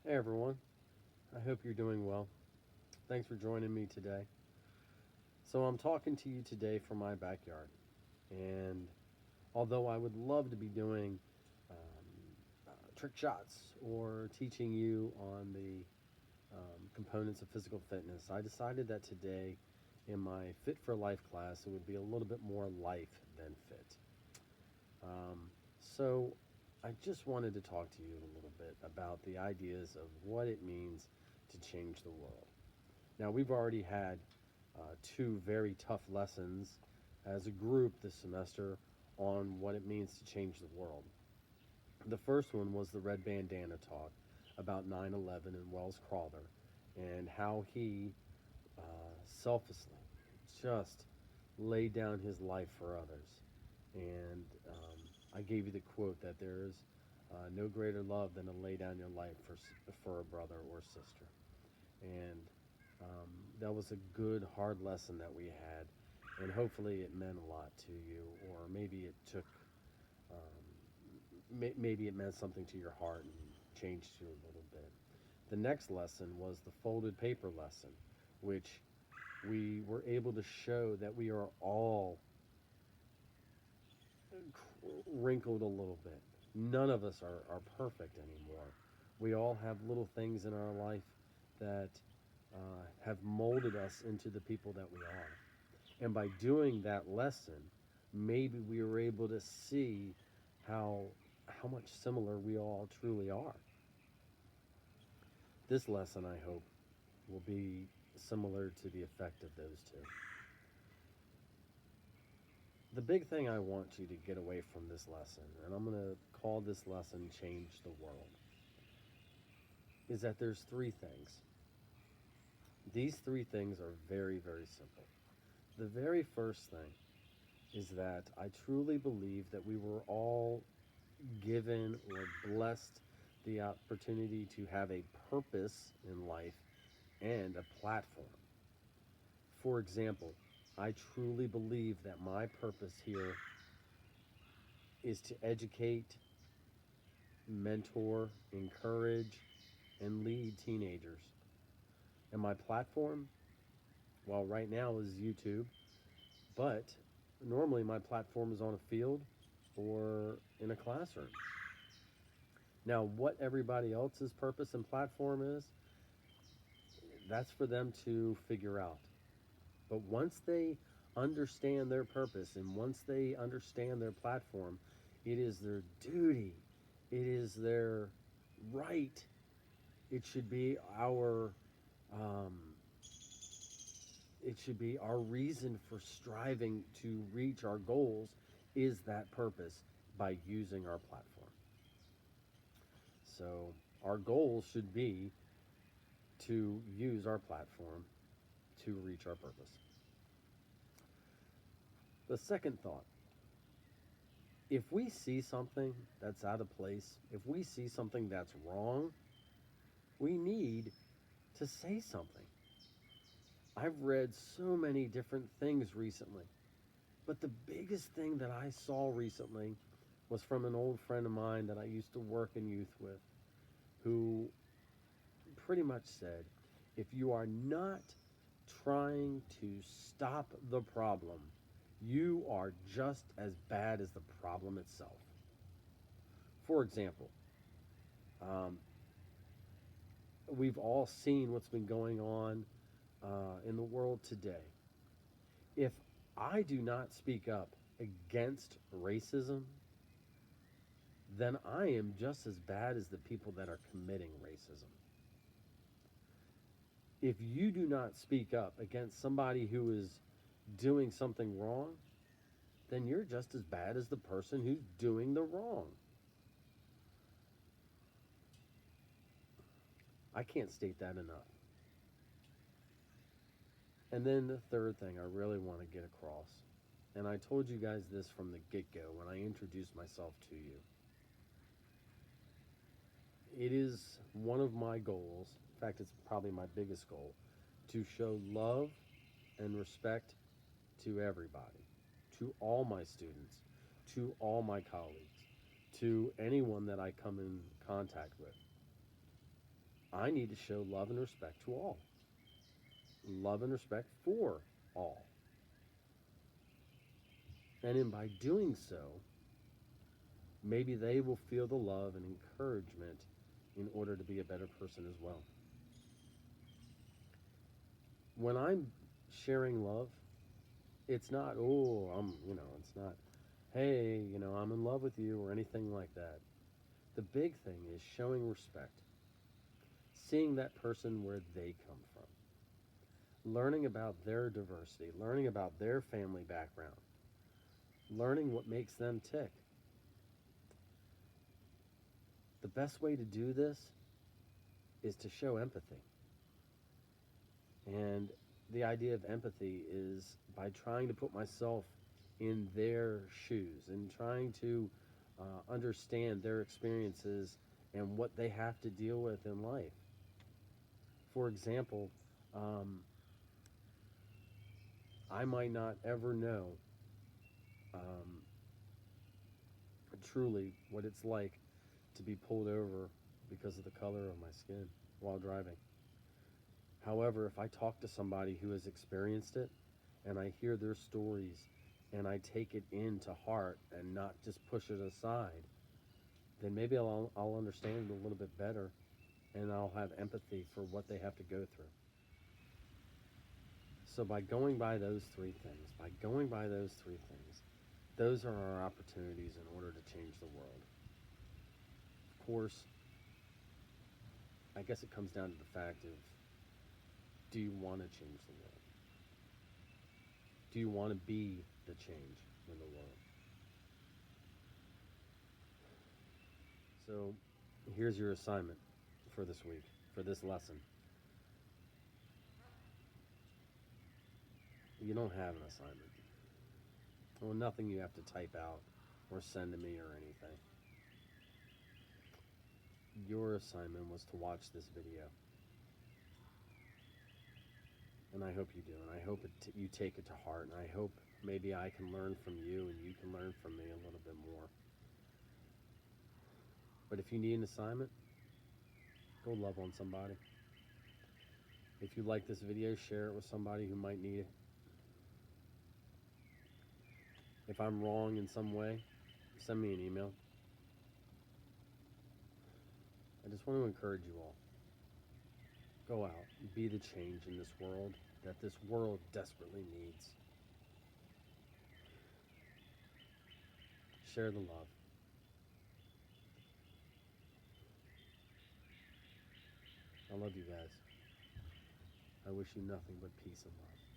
Hey everyone, I hope you're doing well. Thanks for joining me today. So, I'm talking to you today from my backyard, and although I would love to be doing trick shots or teaching you on the components of physical fitness, I decided that today in my Fit for Life class it would be a little bit more life than fit. So, I just wanted to talk to you a little bit about the ideas of what it means to change the world. Now, we've already had two very tough lessons as a group this semester on what it means to change the world. The first one was the Red Bandana talk about 9/11 and Wells Crowther and how he selflessly just laid down his life for others. And I gave you the quote that there is no greater love than to lay down your life for a brother or sister. And that was a good, hard lesson that we had. And hopefully it meant a lot to you, or maybe it took, maybe it meant something to your heart and changed you a little bit. The next lesson was the folded paper lesson, which we were able to show that we are all wrinkled a little bit. None of us are perfect anymore. We all have little things in our life that have molded us into the people that we are. And by doing that lesson, maybe we were able to see how how much similar we all truly are. This lesson, I hope, will be similar to the effect of those two. The big thing I want you to get away from this lesson, and I'm going to call this lesson Change the World, is that there's three things. These three things are very, very simple. The very first thing is that I truly believe that we were all given or blessed the opportunity to have a purpose in life and a platform. For example, I truly believe that my purpose here is to educate, mentor, encourage, and lead teenagers. And my platform, well, right now is YouTube, but normally my platform is on a field or in a classroom. Now, what everybody else's purpose and platform is, that's for them to figure out. But once they understand their purpose and once they understand their platform, it is their duty, it is their right, it should be um, our reason for striving to reach our goals is that purpose by using our platform. So our goal should be to use our platform to reach our purpose. The second thought, if we see something that's out of place, if we see something that's wrong, we need to say something. I've read so many different things recently, but the biggest thing that I saw recently was from an old friend of mine that I used to work in youth with, who pretty much said, if you are not trying to stop the problem, you are just as bad as the problem itself. For example, um, we've all seen what's been going on in the world today. If I do not speak up against racism, then I am just as bad as the people that are committing racism. If you do not speak up against somebody who is doing something wrong, then you're just as bad as the person who's doing the wrong. I can't state that enough. And then the third thing I really want to get across, and I told you guys this from the get go when I introduced myself to you. It is one of my goals, in fact, it's probably my biggest goal, to show love and respect to everybody, to all my students, to all my colleagues, to anyone that I come in contact with. I need to show love and respect to all, love and respect for all. And in by doing so, maybe they will feel the love and encouragement in order to be a better person as well. When I'm sharing love, it's not, oh, it's not, hey, I'm in love with you or anything like that. The big thing is showing respect, seeing that person where they come from, learning about their diversity, learning about their family background, learning what makes them tick. The best way to do this is to show empathy. And the idea of empathy is by trying to put myself in their shoes and trying to understand their experiences and what they have to deal with in life. For example, um, I might not ever know um, truly what it's like to be pulled over because of the color of my skin while driving. However, if I talk to somebody who has experienced it and I hear their stories and I take it into heart and not just push it aside, then maybe I'll understand it a little bit better and I'll have empathy for what they have to go through. So by going by those three things, those are our opportunities in order to change the world. Of course, I guess it comes down to the fact of, do you want to change the world? Do you want to be the change in the world? So here's your assignment for this week, for this lesson. You don't have an assignment. Well, nothing you have to type out or send to me or anything. Your assignment was to watch this video. And I hope you do. And I hope you take it to heart. And I hope maybe I can learn from you and you can learn from me a little bit more. But if you need an assignment, go love on somebody. If you like this video, share it with somebody who might need it. If I'm wrong in some way, send me an email. I just want to encourage you all. Go out and be the change in this world that this world desperately needs. Share the love. I love you guys. I wish you nothing but peace and love.